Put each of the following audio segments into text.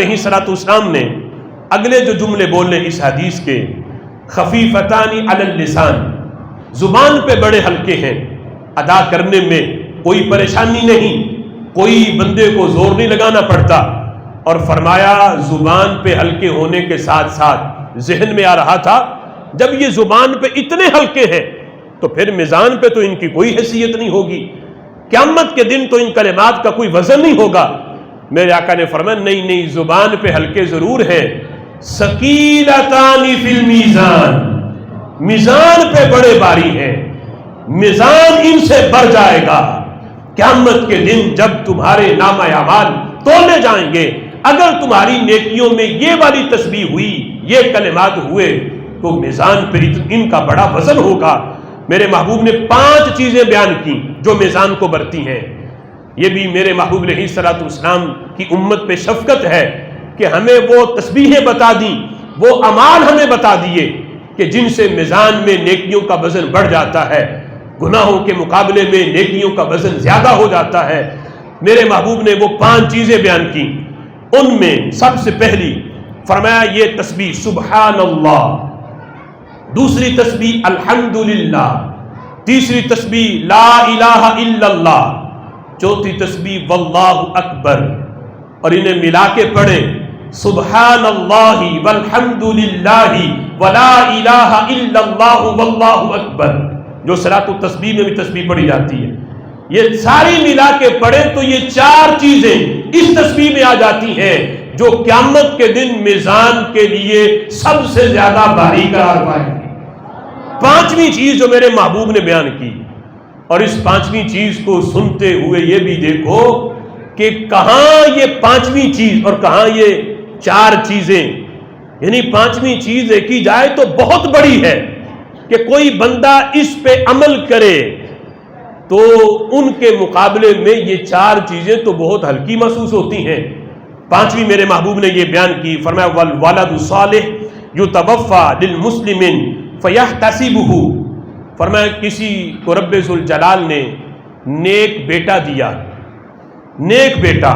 अलैहिस्सलाम ने अगले जो जुमले बोले इस हदीस के, खफीफतानी अलल लिसान, जुबान पे बड़े हल्के हैं, अदा करने में कोई परेशानी नहीं, कोई बंदे को जोर नहीं लगाना पड़ता। और फरमाया जुबान पे हल्के होने के साथ साथ जहन में आ रहा था जब ये जुबान पे इतने हल्के हैं तो फिर मिजान पे तो इनकी कोई हैसियत नहीं होगी, क़यामत के दिन तो इन कलिमात का कोई वजन नहीं होगा। मेरे आका ने फरमाया नहीं नहीं, जुबान पे हल्के जरूर है, सकीलतानी फिल मीजान, मीजान पे बड़े भारी हैं, मीजान इनसे बढ़ जाएगा। क़यामत के दिन जब तुम्हारे नामा अमाल तोले जाएंगे, अगर तुम्हारी नेकियों में ये वाली तस्बीह हुई, ये कलिमात हुए, तो मीजान पे इनका बड़ा वजन होगा। मेरे महबूब ने 5 चीजें बयान की जो मीजान को बढ़ती हैं। ये भी मेरे महबूब अलैहिस्सलाम की उम्मत पे शफकत है कि हमें वो तस्बीहें बता दी, वो अमाल हमें बता दिए कि जिनसे मीजान में नेकियों का वजन बढ़ जाता है, गुनाहों के मुकाबले में नेकियों का वजन ज्यादा हो जाता है। मेरे महबूब ने वो 5 चीजें बयान की। उनमें सबसे पहली फरमाया ये तस्बीह सुबहान अल्लाह, दूसरी तस्बीह अल्हम्दुलिल्लाह, तीसरी तस्बीह ला इलाहा इल्लल्लाह, चौथी तस्बीह वल्लाहु अकबर। और इन्हें मिला के पढ़े सुबहानल्लाहि वल्हम्दुलिल्लाहि वला इलाहा इल्लल्लाहु वल्लाहु अकबर, जो सलातुत तस्बीह में भी तस्बीह पढ़ी जाती है। ये सारी मिला के पढ़े तो ये 4 चीजें इस तस्बीह में आ जाती हैं जो क़यामत के दिन मिजान के लिए सबसे ज्यादा भारी करार पाएंगी। 5वीं चीज जो मेरे महबूब ने बयान की, और इस 5वीं चीज को सुनते हुए ये भी देखो कि कहां ये 5वीं चीज और कहां ये 4 चीजें, यानी 5वीं चीज देखी जाए तो बहुत बड़ी है कि कोई बंदा इस पे अमल करे तो उनके मुकाबले में ये 4 चीजें तो बहुत हल्की महसूस होती हैं। 5वीं मेरे महबूब ने ये बयान की, फरमाया वल वलदु सालिह युतवफ़ा लिल मुस्लिमिन फयहतसिबुहु, फरमाया किसी को रब्बे ज़ुल जलाल ने नेक बेटा दिया, नेक बेटा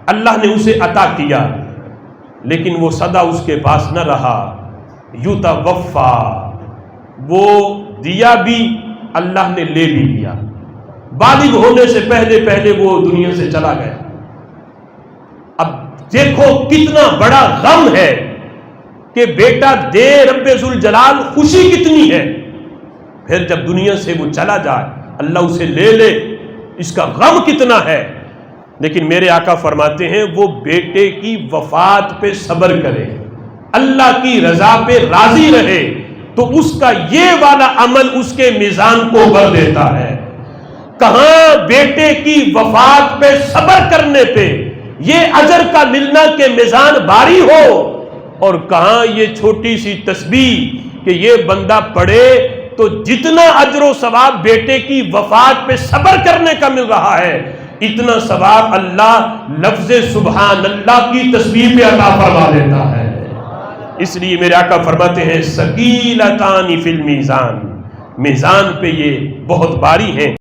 अल्लाह ने उसे अता किया, लेकिन वो सदा उसके पास न रहा। युतवफ़ा, वो दिया भी अल्लाह ने ले भी लिया, बालिग होने से पहले पहले वो दुनिया से चला गया। अब देखो कितना बड़ा गम है कि बेटा दे रब्बे ज़ुल जलाल, खुशी कितनी है, फिर जब दुनिया से वो चला जाए अल्लाह उसे ले ले, इसका गम कितना है। लेकिन मेरे आका फरमाते हैं वो बेटे की वफात पे सब्र करे, अल्लाह की रजा पे राजी रहे, तो उसका ये वाला अमल उसके मिजान को भर देता है। कहां बेटे की वफात पे सब्र करने पे ये अजर का मिलना के मिजान भारी हो, और कहां ये छोटी सी तस्बीह कि ये बंदा पढ़े तो जितना अजर सवाब बेटे की वफात पे सब्र करने का मिल रहा है, इतना सवाब अल्लाह लफ्ज़े सुबहान अल्लाह की तस्बीह पे अता फरमा देता है। इसलिए मेरे आका फरमाते हैं सकीलतानी फिल मीज़ान, मीज़ान पे ये बहुत भारी हैं।